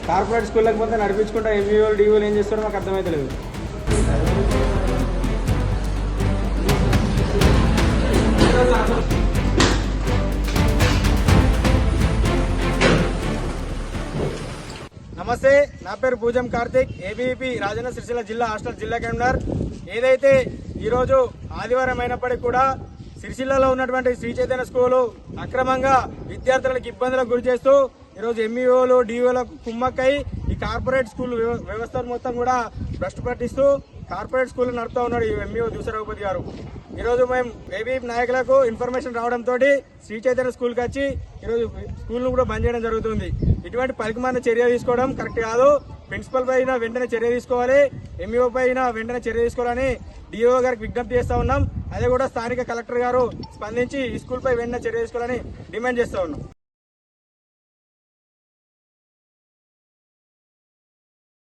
Corporate స్కూళ్ళకి మొత్తం నడిపించుకుంటా ఎంఈఓలు డిఓలు ఏం చేస్తారో మాకు అర్థమైతలేదు. నమస్తే, నా పేరు పూజం కార్తిక్, ఏబీవీపీ రాజన్న సిరిసిల్ల జిల్లా హాస్టల్ జిల్లా కన్వీనర్. ఏదైతే ఈరోజు ఆదివారం అయినప్పటికీ కూడా సిరిసిల్లలో ఉన్నటువంటి శ్రీ చైతన్య స్కూలు అక్రమంగా విద్యార్థులకు ఇబ్బందులకు గురి చేస్తూ ఈరోజు ఎంఈఓలు డిఓలకు కుమ్మక్కై ఈ కార్పొరేట్ స్కూల్ వ్యవస్థను మొత్తం కూడా భ్రష్టు పట్టిస్తూ కార్పొరేట్ స్కూల్ నడుపుతా ఉన్నాడు ఈ ఎంఈఓ దూసరఘుపతి గారు. ఈరోజు మేము ఏబీవీపీ నాయకులకు ఇన్ఫర్మేషన్ రావడంతో శ్రీ చైతన్య స్కూల్కి వచ్చి ఈరోజు స్కూల్ను కూడా బంద్ చేయడం జరుగుతుంది. ఇటువంటి పలికిమాలిన చర్య తీసుకోవడం కరెక్ట్ కాదు. ప్రిన్సిపల్ పైన వెంటనే చర్య తీసుకోవాలి, ఎంఈఓ పైన వెంటనే చర్య తీసుకోవాలని డిఓ గారికి విజ్ఞప్తి చేస్తా ఉన్నాం. అదే కూడా స్థానిక కలెక్టర్ గారు స్పందించి ఈ స్కూల్ పై వెంటనే చర్య తీసుకోవాలని డిమాండ్ చేస్తా ఉన్నాం.